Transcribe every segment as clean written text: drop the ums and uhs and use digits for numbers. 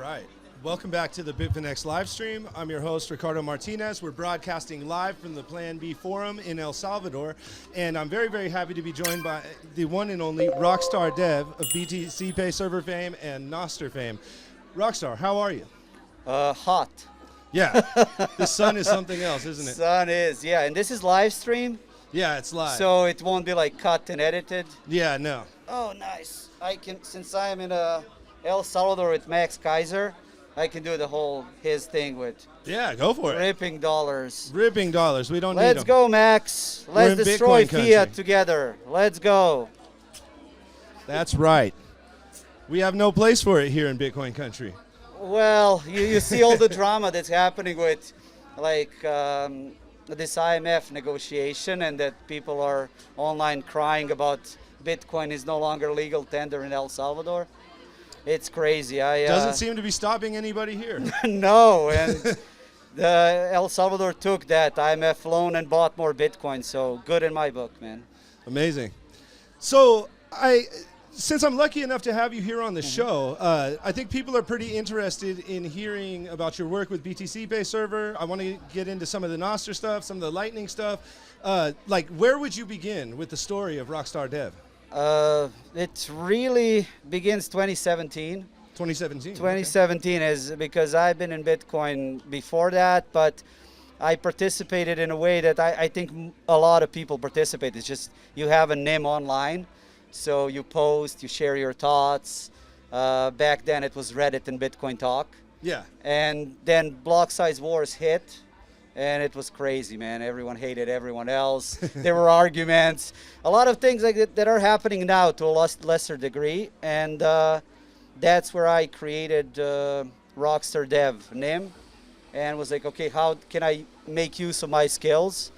right. Welcome back to the Bitfinex live stream. I'm your host, Ricardo Martinez. We're broadcasting live from the Plan B Forum in El Salvador, and I'm very, very happy to be joined by the one and only Rockstar Dev of BTC Pay server fame and Nostr fame. Rockstar, how are you? Hot. Yeah, the sun is something else, isn't it? Sun is, yeah. And this is live stream? Yeah, it's live. So it won't be like cut and edited? Yeah, no. Oh, nice. I can, since I am in El Salvador with Max Kaiser, I can do the whole his thing with Go for it. ripping dollars. Ripping dollars. We don't need them. Let's go, Max. Let's destroy Bitcoin fiat country. together. Let's go. That's right. We have no place for it here in Bitcoin country. Well, you see all the drama that's happening with like this IMF negotiation, and that people are online crying about Bitcoin is no longer legal tender in El Salvador. It's crazy. Doesn't seem to be stopping anybody here. No, and El Salvador took that IMF loan and bought more Bitcoin, so good in my book, man. Amazing. So since I'm lucky enough to have you here on the show, I think people are pretty interested in hearing about your work with BTC Pay server. I want to get into some of the Nostr stuff, some of the Lightning stuff. Like, where would you begin with the story of Rockstar Dev? It really begins 2017. 2017. 2017 is because I've been in Bitcoin before that, but I participated in a way that I think a lot of people participate. It's just you have a NIM online, so you post, you share your thoughts. Back then it was Reddit and Bitcoin Talk. Yeah. And then block size wars hit. And it was crazy, man. Everyone hated everyone else. There were arguments. A lot of things like that are happening now to a lesser degree. And that's where I created Rockstar Dev NIM. And was like, okay, how can I make use of my skills?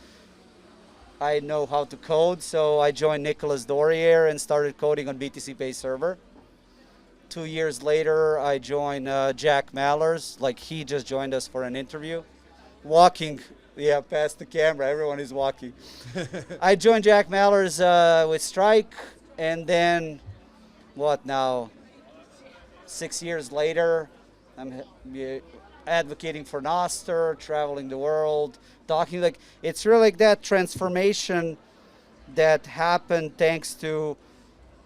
I know how to code, so I joined Nicolas Dorier and started coding on BTC Pay server. 2 years later, I joined Jack Mallers. Like, he just joined us for an interview. Walking, yeah, past the camera. Everyone is walking. I joined Jack Mallers with Strike, and then, what now? 6 years later, I'm advocating for Nostr, traveling the world, talking. Like, it's really like that transformation that happened thanks to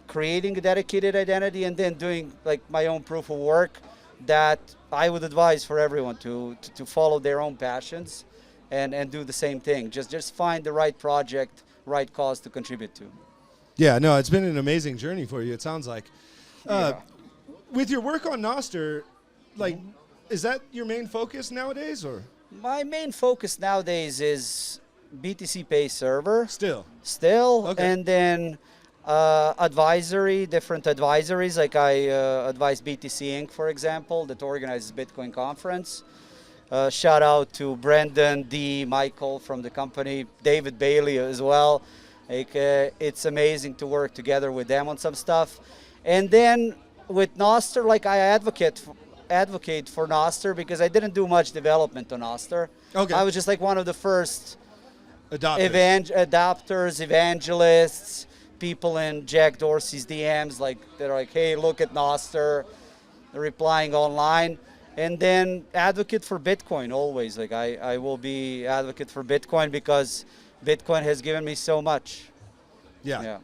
creating a dedicated identity and then doing like my own proof of work, that I would advise for everyone to follow their own passions and do the same thing. Just find the right project, right cause to contribute to. Yeah, no, it's been an amazing journey for you, it sounds like. Yeah. With your work on Nostr, like, is that your main focus nowadays, or? My main focus nowadays is BTC Pay server. Still, Okay. And then different advisories, like I advise BTC Inc., for example, that organizes Bitcoin conference. Shout out to Brendan, D, Michael from the company, David Bailey as well. Like, it's amazing to work together with them on some stuff. And then with Nostr, like, I advocate for Nostr because I didn't do much development on Nostr. Okay. I was just like one of the first adopters, evangelists, people in Jack Dorsey's DMs, like, they're like, hey, look at Nostr, they're replying online. And then advocate for Bitcoin always. Like, I will be advocate for Bitcoin because Bitcoin has given me so much. Yeah.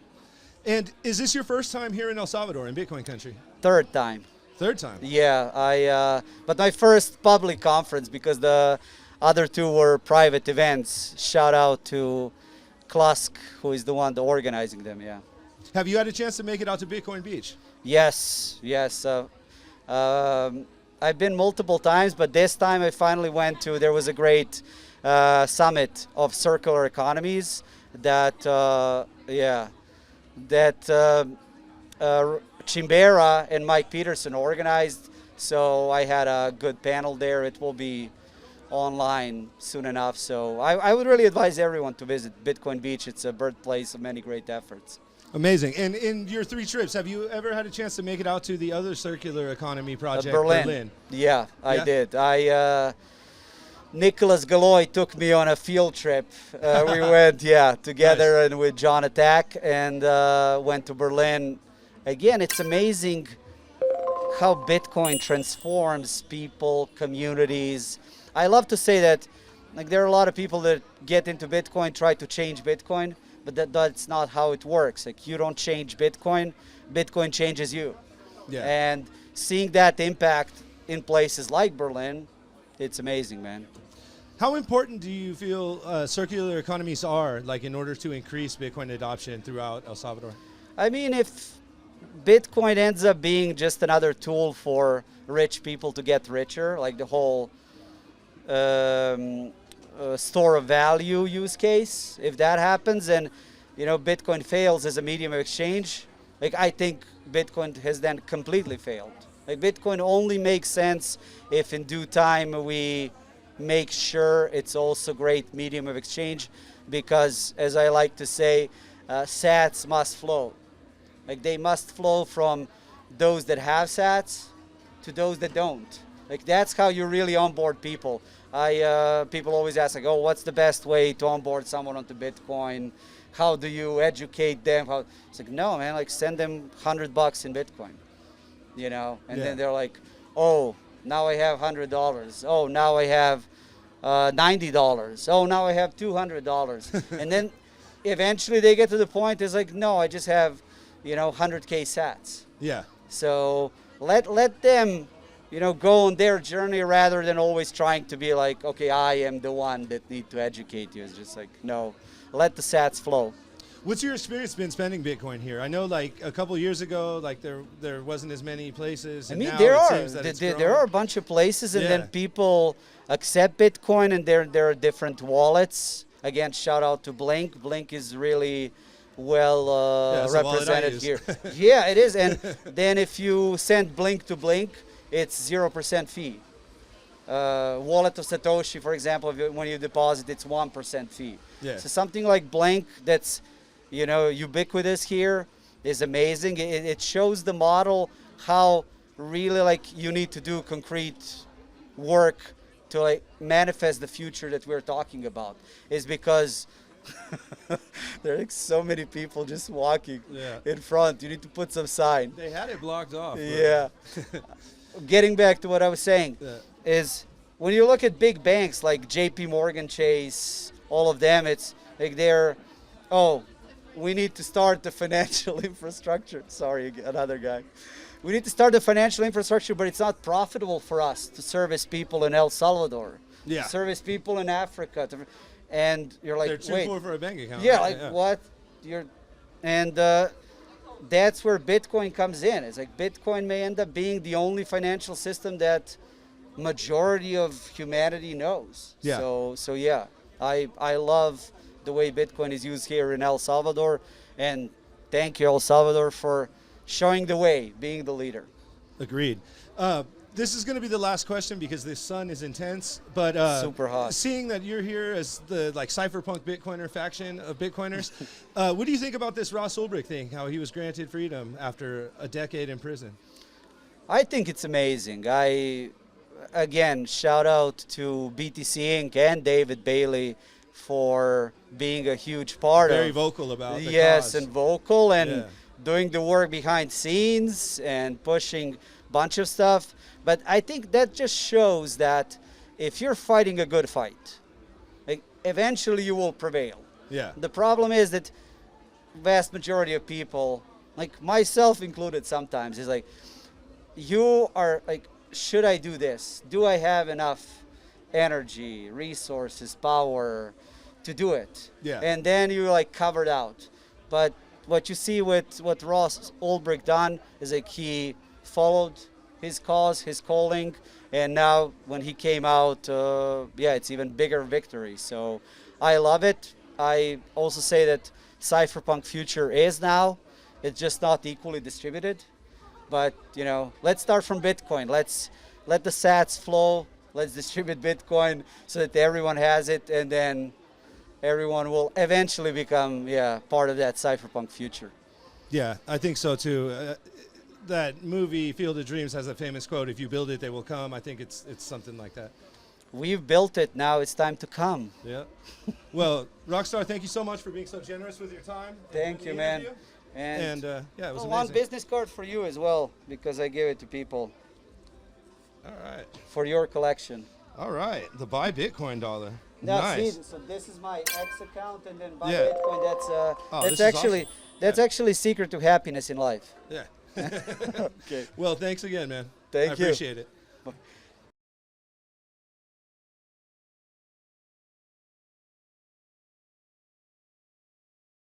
And is this your first time here in El Salvador, in Bitcoin country? Third time. Third time? Yeah, but my first public conference, because the other two were private events. Shout out to Klusk, who is the one organizing them, yeah. Have you had a chance to make it out to Bitcoin Beach? Yes. I've been multiple times, but this time I finally went to, there was a great summit of circular economies that, Chimbera and Mike Peterson organized. So I had a good panel there. It will be online soon enough. So I would really advise everyone to visit Bitcoin Beach. It's a birthplace of many great efforts. Amazing. And in your 3 trips, have you ever had a chance to make it out to the other circular economy project, Berlin? Yeah, I did. Nicholas Galoy took me on a field trip. We went, together nice. And with John Attack, and went to Berlin. Again, it's amazing how Bitcoin transforms people, communities. I love to say that like there are a lot of people that get into Bitcoin, try to change Bitcoin, but that's not how it works. Like you don't change Bitcoin, Bitcoin changes you. Yeah. And seeing that impact in places like Berlin, it's amazing, man. How important do you feel circular economies are, like in order to increase Bitcoin adoption throughout El Salvador? I mean, if Bitcoin ends up being just another tool for rich people to get richer, like the whole store of value use case, if that happens and Bitcoin fails as a medium of exchange, like I think Bitcoin has then completely failed. Like Bitcoin only makes sense if in due time we make sure it's also great medium of exchange, because as I like to say, sats must flow. Like they must flow from those that have sats to those that don't. Like that's how you really onboard people. People always ask like, oh, what's the best way to onboard someone onto Bitcoin? How do you educate them? It's like, no, man, like send them $100 in Bitcoin, and then they're like, oh, now I have $100. Oh, now I have $90. Oh, now I have $200. And then eventually they get to the point is like, no, I just have 100K sats. Yeah. So let them go on their journey rather than always trying to be like, okay, I am the one that need to educate you. It's just like, no, let the sats flow. What's your experience been spending Bitcoin here? I know like a couple years ago, like there wasn't as many places. And I mean, now there it are. seems that it's There are a bunch of places, and Yeah. then people accept Bitcoin, and there are different wallets. Again, shout out to Blink. Blink is really well Yeah, it's the wallet I represented use. here. Yeah, it is. And then if you send Blink to Blink, it's 0% fee. Wallet of Satoshi, for example, when you deposit, it's 1% fee. Yeah. So something like Blink that's ubiquitous here is amazing. It shows the model how really like you need to do concrete work to like manifest the future that we're talking about. Is because there are like so many people just walking in front. You need to put some sign. They had it blocked off. Yeah. Getting back to what I was saying is when you look at big banks like JP Morgan Chase, all of them, it's like we need to start the financial infrastructure. Sorry, another guy. We need to start the financial infrastructure, but it's not profitable for us to service people in El Salvador, Yeah. to service people in Africa. And you're like, They're too wait. poor for a bank account. Yeah, right? like what? That's where Bitcoin comes in. It's like Bitcoin may end up being the only financial system that majority of humanity knows. Yeah. So yeah, I love the way Bitcoin is used here in El Salvador, and thank you El Salvador for showing the way, being the leader. Agreed. This is going to be the last question because the sun is intense, but Super hot. Seeing that you're here as the like cypherpunk Bitcoiner faction of Bitcoiners, what do you think about this Ross Ulbricht thing? How he was granted freedom after a decade in prison? I think it's amazing. Again, shout out to BTC Inc. and David Bailey for being a huge part Very of vocal about the yes, cause. and vocal and Yeah. doing the work behind scenes and pushing a bunch of stuff. But I think that just shows that if you're fighting a good fight, like, eventually you will prevail. Yeah. The problem is that vast majority of people, like myself included sometimes, is like, you are like, should I do this? Do I have enough energy, resources, power to do it? Yeah. And then you're like covered out. But what you see with what Ross Ulbricht done is like he followed his cause, his calling, and now when he came out, it's even bigger victory. So I love it. I also say that cypherpunk future is now. It's just not equally distributed. But let's start from Bitcoin. Let's let the sats flow. Let's distribute Bitcoin so that everyone has it, and then everyone will eventually become part of that cypherpunk future. Yeah, I think so too. That movie Field of Dreams has a famous quote: "If you build it, they will come." I think it's something like that. We've built it. Now it's time to come. Yeah. Well, Rockstar, thank you so much for being so generous with your time. Thank you, man. And yeah, it was one amazing. business card for you as well, because I give it to people All right. for your collection. All right. The buy Bitcoin dollar. Now, Nice. see, so this is my X account, and then buy Yeah. Bitcoin. Oh, That's this is actually awesome. that's actually secret to happiness in life. Yeah. Okay. Well, thanks again, man. Thank I you. appreciate it.